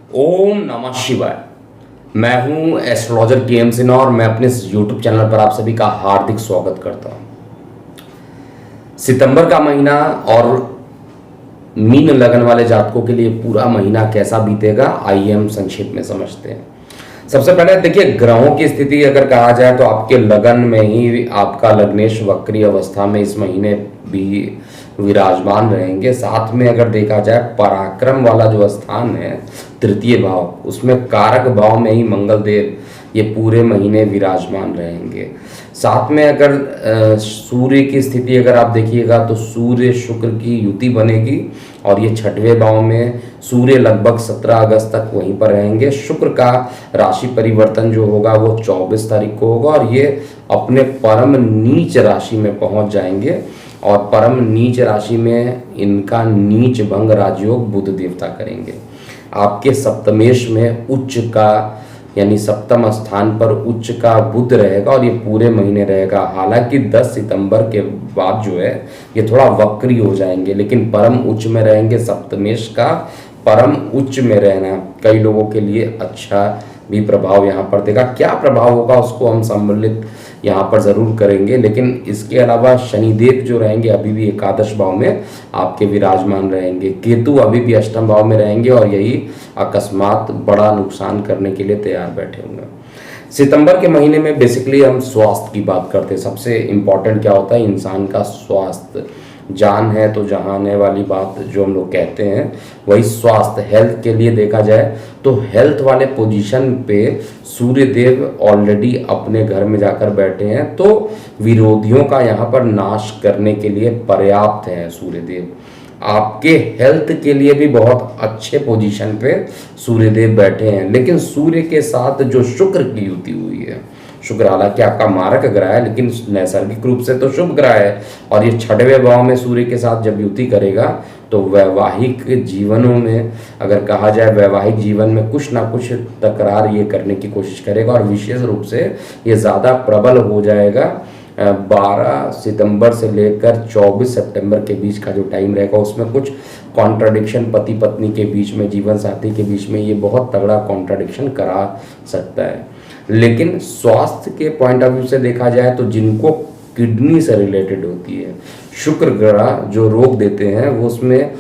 ओम नमः शिवाय। मैं हूं एस्ट्रोलॉजर के एम सिन्हा और मैं अपने इस यूट्यूब चैनल पर आप सभी का हार्दिक स्वागत करता हूं। सितंबर का महीना और मीन लगन वाले जातकों के लिए पूरा महीना कैसा बीतेगा, आइए हम संक्षेप में समझते हैं। सबसे पहले देखिए, ग्रहों की स्थिति अगर कहा जाए तो आपके लगन में ही आपका लग्नेश वक्री अवस्था में इस महीने भी विराजमान रहेंगे। साथ में अगर देखा जाए पराक्रम वाला जो स्थान है तृतीय भाव, उसमें कारक भाव में ही मंगल देव ये पूरे महीने विराजमान रहेंगे। साथ में अगर सूर्य की स्थिति अगर आप देखिएगा तो सूर्य शुक्र की युति बनेगी और ये छठवें भाव में सूर्य लगभग 17 अगस्त तक वहीं पर रहेंगे। शुक्र का राशि परिवर्तन जो होगा वो 24 तारीख को होगा और ये अपने परम नीच राशि में पहुंच जाएंगे और परम नीच राशि में इनका नीच भंग राजयोग बुध देवता करेंगे। आपके सप्तमेश में उच्च का यानी सप्तम स्थान पर उच्च का बुध रहेगा और ये पूरे महीने रहेगा। हालांकि 10 सितंबर के बाद जो है ये थोड़ा वक्री हो जाएंगे, लेकिन परम उच्च में रहेंगे। सप्तमेश का परम उच्च में रहना कई लोगों के लिए अच्छा भी प्रभाव यहाँ पर देगा। क्या प्रभाव होगा उसको हम सम्मिलित यहाँ पर जरूर करेंगे, लेकिन इसके अलावा शनिदेव जो रहेंगे अभी भी एकादश भाव में आपके विराजमान रहेंगे। केतु अभी भी अष्टम भाव में रहेंगे और यही अकस्मात बड़ा नुकसान करने के लिए तैयार बैठे होंगे। सितंबर के महीने में बेसिकली हम स्वास्थ्य की बात करते हैं। सबसे इम्पॉर्टेंट क्या होता है, इंसान का स्वास्थ्य। जान है तो जहान है वाली बात जो हम लोग कहते हैं, वही स्वास्थ्य हेल्थ के लिए देखा जाए तो हेल्थ वाले पोजीशन पे सूर्य देव ऑलरेडी अपने घर में जाकर बैठे हैं, तो विरोधियों का यहाँ पर नाश करने के लिए पर्याप्त है। सूर्य देव आपके हेल्थ के लिए भी बहुत अच्छे पोजीशन पे सूर्य देव बैठे हैं। लेकिन सूर्य के साथ जो शुक्र की युति हुई है, शुक्र हालांकि आपका मारक ग्रह है लेकिन नैसर्गिक रूप से तो शुभ ग्रह है, और ये छठवें भाव में सूर्य के साथ जब युति करेगा तो वैवाहिक जीवनों में अगर कहा जाए वैवाहिक जीवन में कुछ ना कुछ तकरार ये करने की कोशिश करेगा और विशेष रूप से ये ज़्यादा प्रबल हो जाएगा 12 सितंबर से लेकर 24 सितंबर के बीच का जो टाइम रहेगा। उसमें कुछ कॉन्ट्राडिक्शन पति पत्नी के बीच में, जीवन साथी के बीच में ये बहुत तगड़ा कॉन्ट्राडिक्शन करा सकता है। लेकिन स्वास्थ्य के पॉइंट ऑफ व्यू से देखा जाए तो जिनको किडनी से रिलेटेड होती है, शुक्र ग्रह जो रोग देते हैं वो उसमें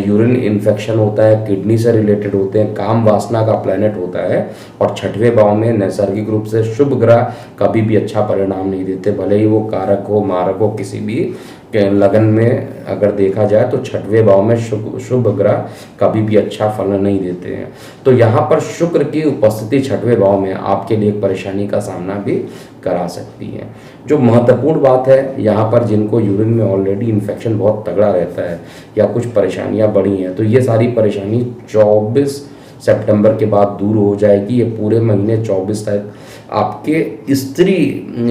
यूरिन इन्फेक्शन होता है, किडनी से रिलेटेड होते हैं, काम वासना का प्लैनेट होता है और छठवें भाव में नैसर्गिक रूप से शुभ ग्रह कभी भी अच्छा परिणाम नहीं देते, भले ही वो कारक हो मारक हो। किसी भी लगन में अगर देखा जाए तो छठवें भाव में शुभ ग्रह कभी भी अच्छा फल नहीं देते हैं। तो यहाँ पर शुक्र की उपस्थिति छठवें भाव में आपके लिए एक परेशानी का सामना भी करा सकती है। जो महत्वपूर्ण बात है यहाँ पर, जिनको यूरिन में ऑलरेडी इन्फेक्शन बहुत तगड़ा रहता है या कुछ परेशानियाँ बढ़ी हैं, तो ये सारी परेशानी 24 सितंबर के बाद दूर हो जाएगी। ये पूरे महीने 24 तक आपके स्त्री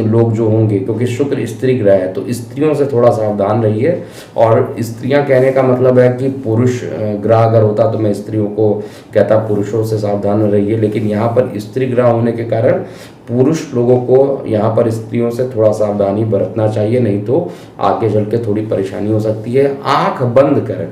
लोग जो होंगे, क्योंकि शुक्र स्त्री ग्रह है तो स्त्रियों से थोड़ा सावधान रहिए। और स्त्रियां कहने का मतलब है कि पुरुष ग्रह अगर होता तो मैं स्त्रियों को कहता पुरुषों से सावधान रहिए, लेकिन यहाँ पर स्त्री ग्रह होने के कारण पुरुष लोगों को यहाँ पर स्त्रियों से थोड़ा सावधानी बरतना चाहिए, नहीं तो आगे चल के थोड़ी परेशानी हो सकती है। आँख बंद कर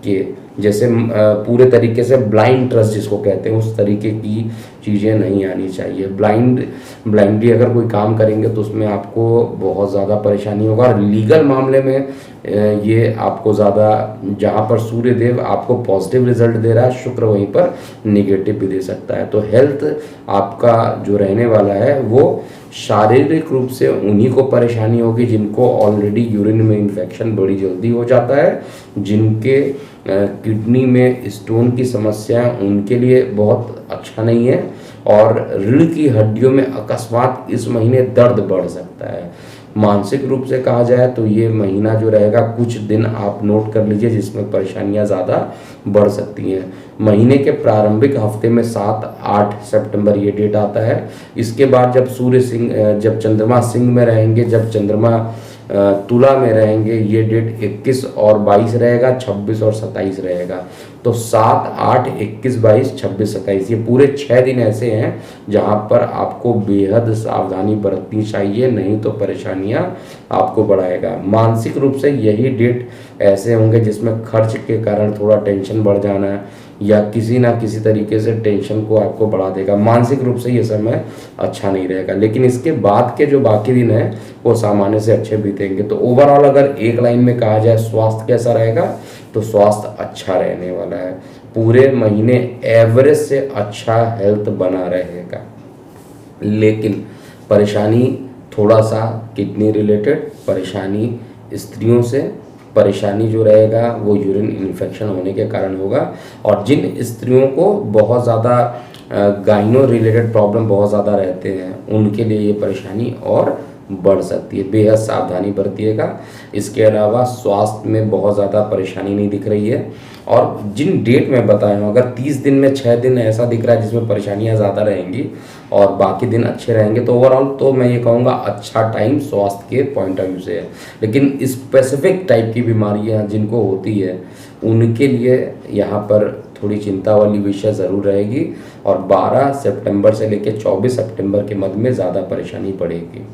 के, जैसे पूरे तरीके से ब्लाइंड ट्रस्ट जिसको कहते हैं, उस तरीके की चीज़ें नहीं आनी चाहिए। ब्लाइंडली अगर कोई काम करेंगे तो उसमें आपको बहुत ज़्यादा परेशानी होगा। और लीगल मामले में ये आपको ज़्यादा, जहाँ पर सूर्य देव आपको पॉजिटिव रिजल्ट दे रहा है, शुक्र वहीं पर नेगेटिव भी दे सकता है। तो हेल्थ आपका जो रहने वाला है वो शारीरिक रूप से उन्हीं को परेशानी होगी जिनको ऑलरेडी यूरिन में इन्फेक्शन बड़ी जल्दी हो जाता है, जिनके किडनी में स्टोन की समस्या है, उनके लिए बहुत अच्छा नहीं है। और रीढ़ की हड्डियों में अकस्मात इस महीने दर्द बढ़ सकता है। मानसिक रूप से कहा जाए तो ये महीना जो रहेगा, कुछ दिन आप नोट कर लीजिए जिसमें परेशानियां ज़्यादा बढ़ सकती हैं। महीने के प्रारंभिक हफ्ते में 7-8 सितंबर ये डेट आता है। इसके बाद जब चंद्रमा सिंह में रहेंगे, जब चंद्रमा तुला में रहेंगे, ये डेट 21 और 22 रहेगा, 26 और 27 रहेगा। तो 7, 8, 21, 22, 26, 27 ये पूरे 6 दिन ऐसे हैं जहां पर आपको बेहद सावधानी बरतनी चाहिए, नहीं तो परेशानियां आपको बढ़ाएगा। मानसिक रूप से यही डेट ऐसे होंगे जिसमें खर्च के कारण थोड़ा टेंशन बढ़ जाना या किसी ना किसी तरीके से टेंशन को आपको बढ़ा देगा। मानसिक रूप से ये समय अच्छा नहीं रहेगा, लेकिन इसके बाद के जो बाकी दिन हैं वो सामान्य से अच्छे बीतेंगे। तो ओवरऑल अगर एक लाइन में कहा जाए स्वास्थ्य कैसा रहेगा, तो स्वास्थ्य अच्छा रहने वाला है। पूरे महीने एवरेज से अच्छा हेल्थ बना रहेगा, लेकिन परेशानी थोड़ा सा किडनी रिलेटेड परेशानी, स्त्रियों से परेशानी जो रहेगा वो यूरिन इन्फेक्शन होने के कारण होगा। और जिन स्त्रियों को बहुत ज़्यादा गाइनो रिलेटेड प्रॉब्लम बहुत ज़्यादा रहते हैं उनके लिए ये परेशानी और बढ़ सकती है, बेहद सावधानी बरतिएगा। इसके अलावा स्वास्थ्य में बहुत ज़्यादा परेशानी नहीं दिख रही है। और जिन डेट में बताया हूँ, अगर 30 दिन में 6 दिन ऐसा दिख रहा है जिसमें परेशानियाँ ज़्यादा रहेंगी और बाकी दिन अच्छे रहेंगे, तो ओवरऑल तो मैं ये कहूँगा अच्छा टाइम स्वास्थ्य के पॉइंट ऑफ व्यू से है। लेकिन स्पेसिफिक टाइप की बीमारियाँ जिनको होती है उनके लिए यहाँ पर थोड़ी चिंता वाली विषय ज़रूर रहेगी। और 12 सितंबर से लेकर 24 सितंबर के मध्य में ज़्यादा परेशानी बढ़ेगी।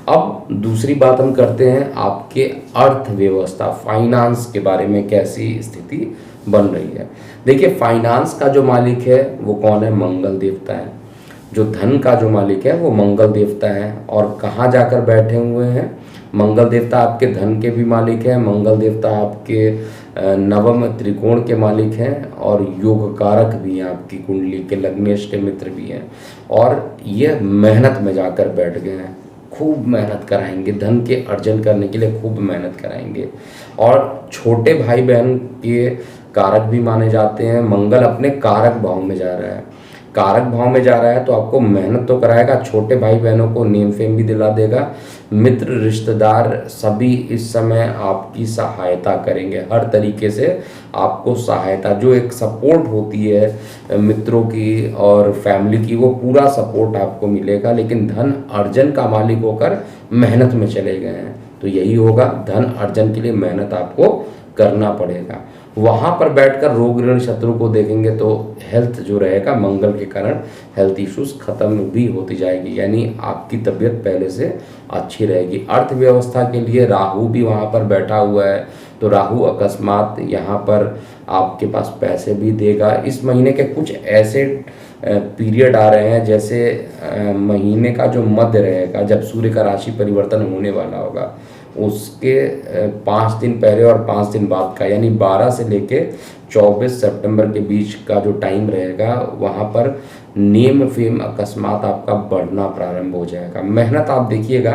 अब दूसरी बात हम करते हैं आपके अर्थव्यवस्था, फाइनेंस के बारे में कैसी स्थिति बन रही है। देखिए, फाइनेंस का जो मालिक है वो कौन है? मंगल देवता है। जो धन का जो मालिक है वो मंगल देवता है। और कहाँ जाकर बैठे हुए हैं? मंगल देवता आपके धन के भी मालिक हैं, मंगल देवता आपके नवम त्रिकोण के मालिक हैं और योग कारक भी हैं, आपकी कुंडली के लग्नेश के मित्र भी हैं। और ये मेहनत में जाकर बैठ गए हैं, खूब मेहनत कराएंगे, धन के अर्जन करने के लिए खूब मेहनत कराएंगे। और छोटे भाई बहन के कारक भी माने जाते हैं। मंगल अपने कारक भाव में जा रहा है, कारक भाव में जा रहा है तो आपको मेहनत तो कराएगा, छोटे भाई बहनों को नेम फेम भी दिला देगा। मित्र रिश्तेदार सभी इस समय आपकी सहायता करेंगे, हर तरीके से आपको सहायता, जो एक सपोर्ट होती है मित्रों की और फैमिली की, वो पूरा सपोर्ट आपको मिलेगा। लेकिन धन अर्जन का मालिक होकर मेहनत में चले गए हैं, तो यही होगा, धन अर्जन के लिए मेहनत आपको करना पड़ेगा। वहाँ पर बैठकर रोग ऋण शत्रु को देखेंगे तो हेल्थ जो रहेगा मंगल के कारण हेल्थ इश्यूज खत्म भी होती जाएगी, यानी आपकी तबीयत पहले से अच्छी रहेगी। अर्थव्यवस्था के लिए राहु भी वहाँ पर बैठा हुआ है, तो राहु अकस्मात यहाँ पर आपके पास पैसे भी देगा। इस महीने के कुछ ऐसे पीरियड आ रहे हैं जैसे महीने का जो मध्य रहेगा, जब सूर्य का राशि परिवर्तन होने वाला होगा, उसके 5 दिन पहले और 5 दिन बाद का, यानी 12 से लेके 24 सितंबर के बीच का जो टाइम रहेगा, वहाँ पर नेम फेम अकस्मात आपका बढ़ना प्रारंभ हो जाएगा। मेहनत आप देखिएगा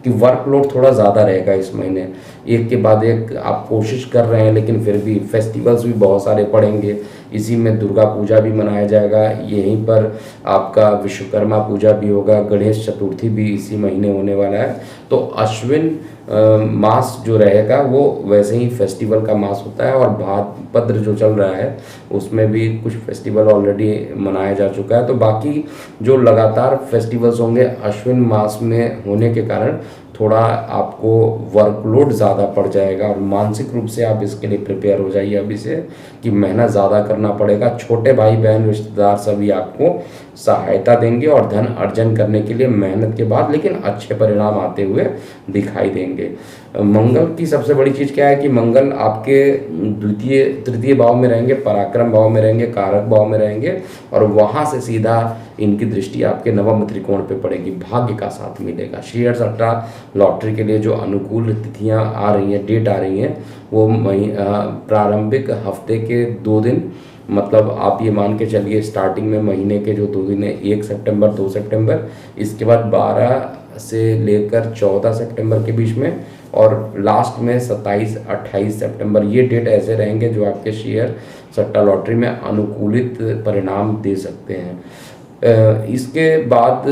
कि वर्कलोड थोड़ा ज़्यादा रहेगा इस महीने, एक के बाद एक आप कोशिश कर रहे हैं, लेकिन फिर भी फेस्टिवल्स भी बहुत सारे पड़ेंगे। इसी में दुर्गा पूजा भी मनाया जाएगा, यहीं पर आपका विश्वकर्मा पूजा भी होगा, गणेश चतुर्थी भी इसी महीने होने वाला है। तो अश्विन मास जो रहेगा वो वैसे ही फेस्टिवल का मास होता है, और भाद्रपद जो चल रहा है उसमें भी कुछ फेस्टिवल ऑलरेडी मनाया जा चुका है। तो बाकी जो लगातार फेस्टिवल्स होंगे अश्विन मास में होने के कारण थोड़ा आपको वर्कलोड ज़्यादा पड़ जाएगा, और मानसिक रूप से आप इसके लिए प्रिपेयर हो जाइए अभी से कि मेहनत ज़्यादा करना पड़ेगा। छोटे भाई बहन रिश्तेदार सभी आपको सहायता देंगे और धन अर्जन करने के लिए मेहनत के बाद लेकिन अच्छे परिणाम आते हुए दिखाई देंगे। मंगल की सबसे बड़ी चीज़ क्या है कि मंगल आपके द्वितीय तृतीय भाव में रहेंगे, पराक्रम भाव में रहेंगे, कारक भाव में रहेंगे, और वहाँ से सीधा इनकी दृष्टि आपके नवम त्रिकोण पे पड़ेगी, भाग्य का साथ मिलेगा। शेयर सट्टा लॉटरी के लिए जो अनुकूल तिथियां आ रही हैं, डेट आ रही हैं, वो प्रारंभिक हफ्ते के 2 दिन, मतलब आप ये मान के चलिए स्टार्टिंग में महीने के जो 2 दिन है, 1 सितंबर 2 सितंबर, इसके बाद 12 से लेकर 14 सितंबर के बीच में, और लास्ट में 27-28 सितंबर, ये डेट ऐसे रहेंगे जो आपके शेयर सट्टा लॉटरी में अनुकूलित परिणाम दे सकते हैं। इसके बाद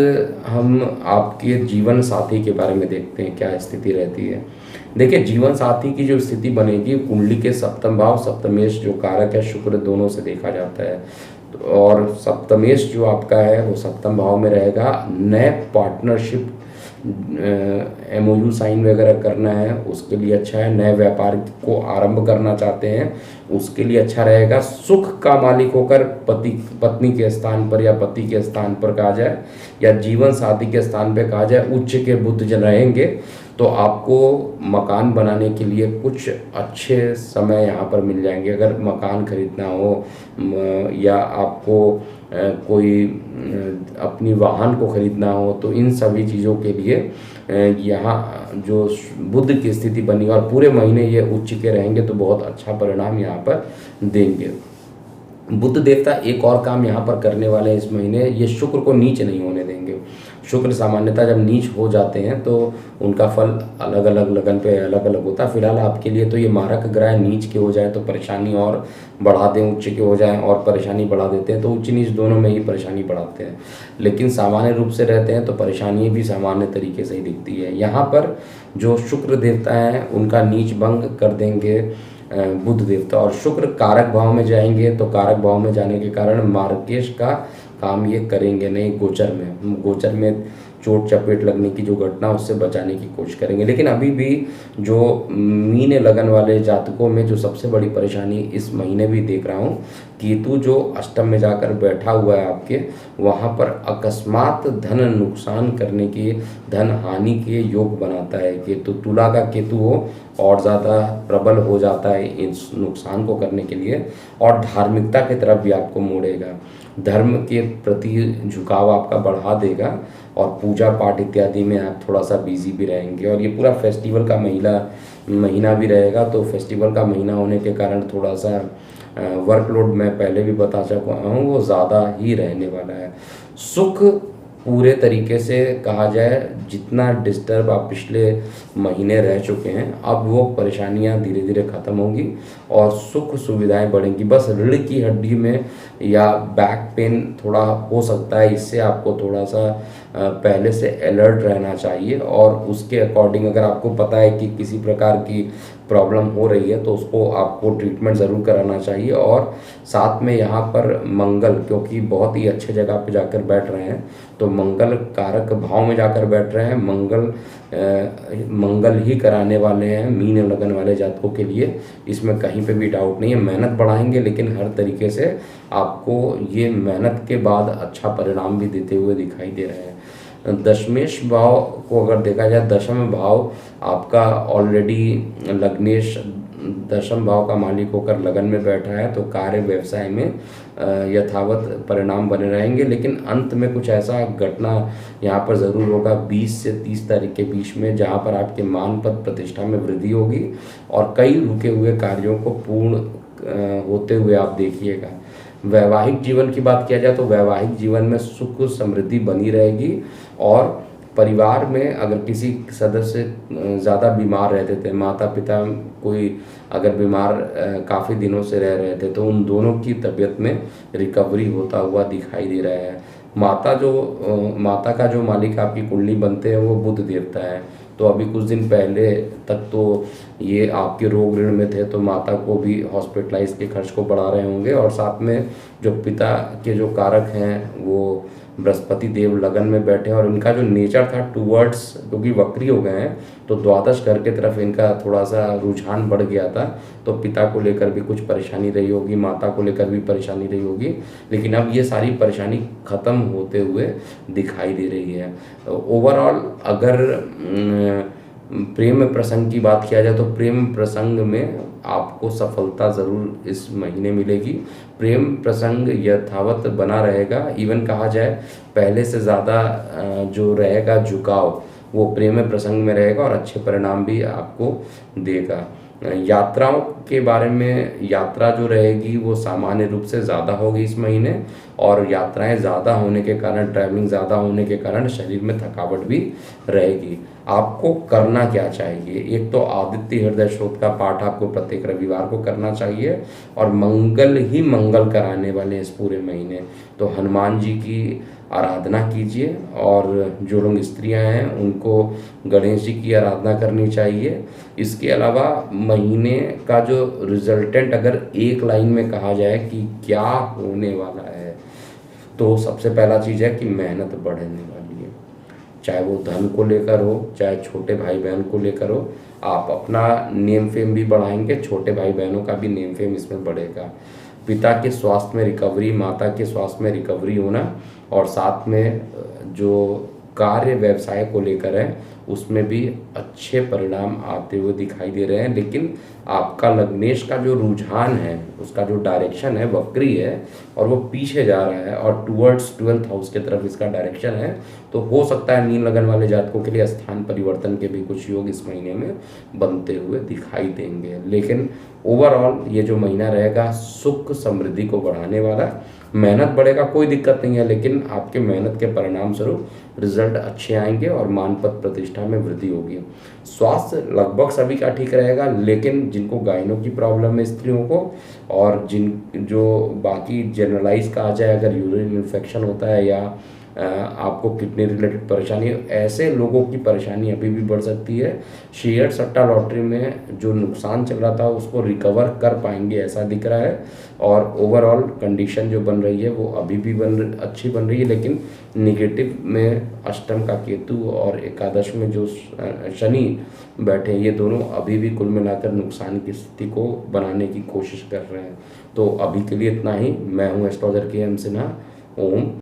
हम आपके जीवन साथी के बारे में देखते हैं क्या स्थिति रहती है। देखिए, जीवन साथी की जो स्थिति बनेगी, कुंडली के सप्तम भाव, सप्तमेश जो कारक है शुक्र, दोनों से देखा जाता है, और सप्तमेश जो आपका है वो सप्तम भाव में रहेगा। नए पार्टनरशिप MOU साइन वगैरह करना है उसके लिए अच्छा है, नए व्यापार को आरंभ करना चाहते हैं उसके लिए अच्छा रहेगा। सुख का मालिक होकर पति पत्नी के स्थान पर या पति के स्थान पर कहा जाए या जीवन साथी के स्थान पर कहा जाए उच्च के बुध जन रहेंगे, तो आपको मकान बनाने के लिए कुछ अच्छे समय यहाँ पर मिल जाएंगे। अगर मकान खरीदना हो या आपको कोई अपनी वाहन को खरीदना हो, तो इन सभी चीज़ों के लिए यहाँ जो बुध की स्थिति बनी और पूरे महीने ये उच्च के रहेंगे तो बहुत अच्छा परिणाम यहाँ पर देंगे। बुध देवता एक और काम यहाँ पर करने वाले हैं इस महीने, ये शुक्र को नीच नहीं होने देंगे। शुक्र सामान्यतः जब नीच हो जाते हैं तो उनका फल अलग अलग लगन पे अलग अलग होता है। फिलहाल आपके लिए तो ये मारक ग्रह नीच के हो जाए तो परेशानी और बढ़ा दें, उच्च के हो जाए और परेशानी बढ़ा देते हैं, तो उच्च नीच दोनों में ही परेशानी बढ़ाते हैं। लेकिन सामान्य रूप से रहते हैं तो परेशानी भी सामान्य तरीके से ही दिखती है। यहाँ पर जो शुक्र देवता हैं उनका नीच भंग कर देंगे बुध देवता, और शुक्र कारक भाव में जाएंगे तो कारक भाव में जाने के कारण मार्केश का काम ये करेंगे नहीं। गोचर में चोट चपेट लगने की जो घटना उससे बचाने की कोशिश करेंगे। लेकिन अभी भी जो मीन लगन वाले जातकों में जो सबसे बड़ी परेशानी इस महीने भी देख रहा हूँ, केतु जो अष्टम में जाकर बैठा हुआ है आपके, वहाँ पर अकस्मात धन नुकसान करने की, धन हानि के योग बनाता है। केतु तुला का केतु हो और ज़्यादा प्रबल हो जाता है इस नुकसान को करने के लिए, और धार्मिकता की तरफ भी आपको मोड़ेगा। धर्म के प्रति झुकाव आपका बढ़ा देगा और पूजा पाठ इत्यादि में आप थोड़ा सा बिजी भी रहेंगे। और ये पूरा फेस्टिवल का महीना भी रहेगा, तो फेस्टिवल का महीना होने के कारण थोड़ा सा वर्कलोड मैं पहले भी बता चुका हूँ वो ज़्यादा ही रहने वाला है। सुख पूरे तरीके से कहा जाए, जितना डिस्टर्ब आप पिछले महीने रह चुके हैं अब वो परेशानियां धीरे धीरे ख़त्म होंगी और सुख सुविधाएं बढ़ेंगी। बस रीढ़ की हड्डी में या बैक पेन थोड़ा हो सकता है, इससे आपको थोड़ा सा पहले से अलर्ट रहना चाहिए, और उसके अकॉर्डिंग अगर आपको पता है कि किसी प्रकार की प्रॉब्लम हो रही है तो उसको आपको ट्रीटमेंट ज़रूर कराना चाहिए। और साथ में यहाँ पर मंगल, क्योंकि बहुत ही अच्छे जगह पे जाकर बैठ रहे हैं, तो मंगल कारक भाव में जाकर बैठ रहे हैं, मंगल ही कराने वाले हैं मीन लगन वाले जातकों के लिए, इसमें कहीं पे भी डाउट नहीं है। मेहनत बढ़ाएंगे लेकिन हर तरीके से आपको ये मेहनत के बाद अच्छा परिणाम भी देते हुए दिखाई दे रहे हैं। दशमेश भाव को अगर देखा जाए, दशम भाव आपका ऑलरेडी लग्नेश दशम भाव का मालिक होकर लगन में बैठा है, तो कार्य व्यवसाय में यथावत परिणाम बने रहेंगे। लेकिन अंत में कुछ ऐसा घटना यहाँ पर ज़रूर होगा 20 से 30 तारीख के बीच में, जहाँ पर आपके मान पद प्रतिष्ठा में वृद्धि होगी और कई रुके हुए कार्यों को पूर्ण होते हुए आप देखिएगा। वैवाहिक जीवन की बात किया जाए तो वैवाहिक जीवन में सुख समृद्धि बनी रहेगी, और परिवार में अगर किसी सदस्य ज़्यादा बीमार रहते थे, माता पिता कोई अगर बीमार काफ़ी दिनों से रह रहे थे, तो उन दोनों की तबीयत में रिकवरी होता हुआ दिखाई दे रहा है। माता का जो मालिक आपकी कुंडली बनते हैं वो बुध देवता है, तो अभी कुछ दिन पहले तक तो ये आपके रोग ऋण में थे, तो माता को भी हॉस्पिटलाइज के खर्च को बढ़ा रहे होंगे। और साथ में जो पिता के जो कारक हैं वो बृहस्पति देव लगन में बैठे हैं, और इनका जो नेचर था टूवर्ड्स, क्योंकि वक्री हो गए हैं तो द्वादश घर की तरफ इनका थोड़ा सा रुझान बढ़ गया था, तो पिता को लेकर भी कुछ परेशानी रही होगी, माता को लेकर भी परेशानी रही होगी, लेकिन अब ये सारी परेशानी ख़त्म होते हुए दिखाई दे रही है। ओवरऑल अगर प्रेम प्रसंग की बात किया जाए तो प्रेम प्रसंग में आपको सफलता ज़रूर इस महीने मिलेगी। प्रेम प्रसंग यथावत बना रहेगा, इवन कहा जाए पहले से ज़्यादा जो रहेगा झुकाव वो प्रेम प्रसंग में रहेगा और अच्छे परिणाम भी आपको देगा। यात्राओं के बारे में, यात्रा जो रहेगी वो सामान्य रूप से ज़्यादा होगी इस महीने, और यात्राएं ज़्यादा होने के कारण, ट्रैवलिंग ज़्यादा होने के कारण शरीर में थकावट भी रहेगी। आपको करना क्या चाहिए, एक तो आदित्य हृदय स्रोत का पाठ आपको प्रत्येक रविवार को करना चाहिए, और मंगल ही मंगल कराने वाले इस पूरे महीने, तो हनुमान जी की आराधना कीजिए, और जो लोग स्त्रियां हैं उनको गणेश जी की आराधना करनी चाहिए। इसके अलावा महीने का जो रिजल्टेंट अगर एक लाइन में कहा जाए कि क्या होने वाला है, तो सबसे पहला चीज़ है कि मेहनत बढ़ने वाली है, चाहे वो धन को लेकर हो, चाहे छोटे भाई बहन को लेकर हो। आप अपना नेम फेम भी बढ़ाएंगे, छोटे भाई बहनों का भी नेम फेम इसमें बढ़ेगा। पिता के स्वास्थ्य में रिकवरी, माता के स्वास्थ्य में रिकवरी होना, और साथ में जो कार्य व्यवसाय को लेकर है उसमें भी अच्छे परिणाम आते हुए दिखाई दे रहे हैं। लेकिन आपका लग्नेश का जो रुझान है, उसका जो डायरेक्शन है वक्री है और वो पीछे जा रहा है और टुवर्ड्स 12th हाउस की तरफ इसका डायरेक्शन है। तो हो सकता है मीन लगन वाले जातकों के लिए स्थान परिवर्तन के भी कुछ योग इस महीने में बनते हुए दिखाई देंगे। लेकिन ओवरऑल ये जो महीना रहेगा सुख समृद्धि को बढ़ाने वाला, मेहनत बढ़ेगा कोई दिक्कत नहीं है, लेकिन आपके मेहनत के परिणाम स्वरूप रिजल्ट अच्छे आएंगे और मान पद प्रतिष्ठा में वृद्धि होगी। स्वास्थ्य लगभग सभी का ठीक रहेगा, लेकिन जिनको गायनों की प्रॉब्लम है स्त्रियों को, और जिन जो बाकी जनरलाइज कहा जाए अगर यूरिन इन्फेक्शन होता है या आपको किडनी रिलेटेड परेशानी, ऐसे लोगों की परेशानी अभी भी बढ़ सकती है। शेयर सट्टा लॉटरी में जो नुकसान चल रहा था उसको रिकवर कर पाएंगे ऐसा दिख रहा है। और ओवरऑल कंडीशन जो बन रही है वो अभी भी अच्छी बन रही है, लेकिन निगेटिव में अष्टम का केतु और एकादश में जो शनि बैठे, ये दोनों अभी भी कुल मिलाकर नुकसान की स्थिति को बनाने की कोशिश कर रहे हैं। तो अभी के लिए इतना ही। मैं हूँ एस्ट्रोलॉजर के एम सिन्हा। ओम